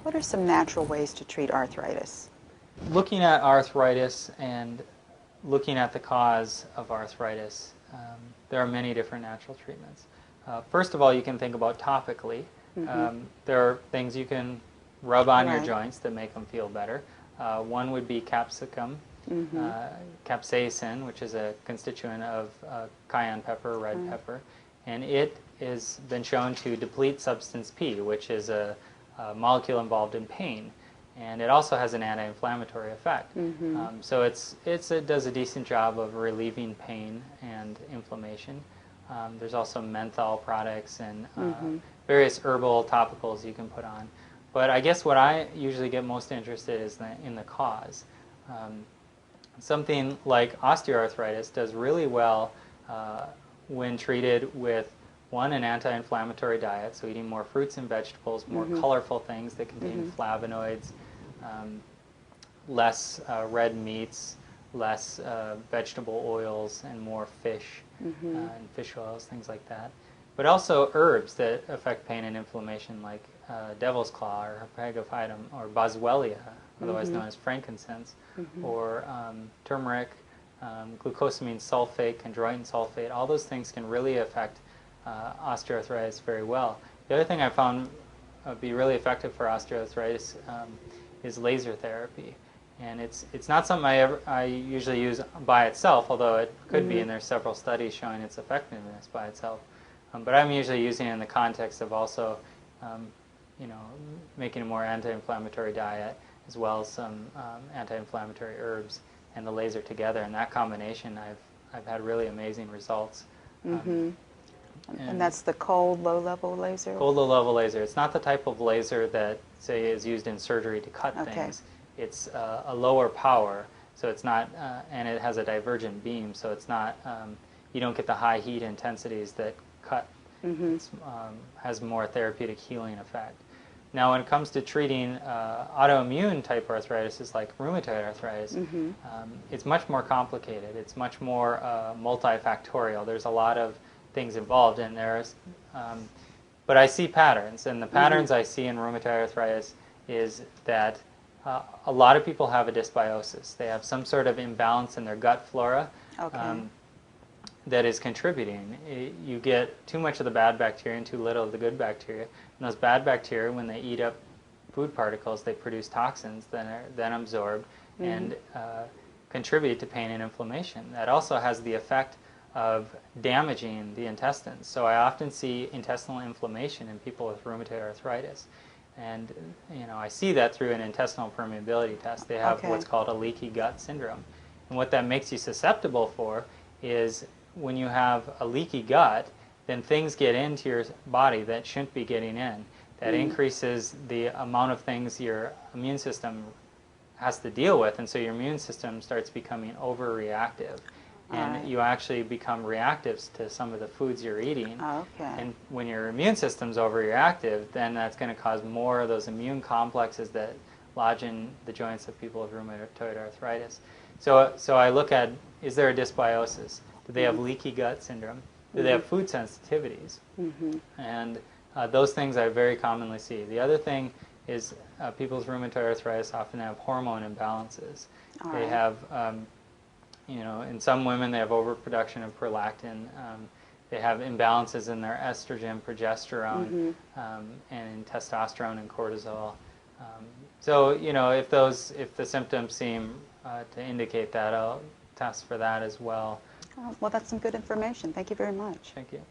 What are some natural ways to treat arthritis? Looking at arthritis and looking at the cause of arthritis, there are many different natural treatments. First of all, you can think about topically. There are things you can rub on your joints that make them feel better. One would be capsicum, capsaicin, which is a constituent of cayenne pepper, red pepper, and it has been shown to deplete substance P, which is a molecule involved in pain. And it also has an anti-inflammatory effect. So it does a decent job of relieving pain and inflammation. There's also menthol products and various herbal topicals you can put on. But I guess what I usually get most interested is in the cause. Something like osteoarthritis does really well when treated with, one, an anti-inflammatory diet, so eating more fruits and vegetables, more colorful things that contain flavonoids, less red meats, less vegetable oils, and more fish and fish oils, things like that. But also herbs that affect pain and inflammation, like devil's claw or hypogophytum or boswellia, otherwise known as frankincense, or turmeric, glucosamine sulfate, chondroitin sulfate. All those things can really affect osteoarthritis very well. The other thing I found be really effective for osteoarthritis is laser therapy, and it's not something I usually use by itself, although it could be, and there's several studies showing its effectiveness by itself. But I'm usually using it in the context of also, making a more anti-inflammatory diet, as well as some anti-inflammatory herbs and the laser together. And that combination, I've had really amazing results. And that's the cold, low-level laser? Cold, low-level laser. It's not the type of laser that, say, is used in surgery to cut things. It's a lower power, so it's not, and it has a divergent beam, so it's not, you don't get the high heat intensities that cut. It has more therapeutic healing effect. Now, when it comes to treating autoimmune type arthritis, like rheumatoid arthritis, it's much more complicated. It's much more multifactorial. There's a lot of things involved in there, but I see patterns, and the patterns I see in rheumatoid arthritis is that a lot of people have a dysbiosis. They have some sort of imbalance in their gut flora that is contributing. You get too much of the bad bacteria and too little of the good bacteria, and those bad bacteria, when they eat up food particles, they produce toxins that are then absorbed and contribute to pain and inflammation. That also has the effect of damaging the intestines. So I often see intestinal inflammation in people with rheumatoid arthritis. And I see that through an intestinal permeability test. They have what's called a leaky gut syndrome. And what that makes you susceptible for is when you have a leaky gut, then things get into your body that shouldn't be getting in. That increases the amount of things your immune system has to deal with, and so your immune system starts becoming overreactive. And you actually become reactive to some of the foods you're eating. And when your immune system's overreactive, then that's going to cause more of those immune complexes that lodge in the joints of people with rheumatoid arthritis. So I look at, is there a dysbiosis? Do they have leaky gut syndrome? Do they have food sensitivities? And those things I very commonly see. The other thing is people with rheumatoid arthritis often have hormone imbalances. They have in some women, they have overproduction of prolactin. They have imbalances in their estrogen, progesterone, and in testosterone and cortisol. So, if the symptoms seem to indicate that, I'll test for that as well. Well, that's some good information. Thank you very much. Thank you.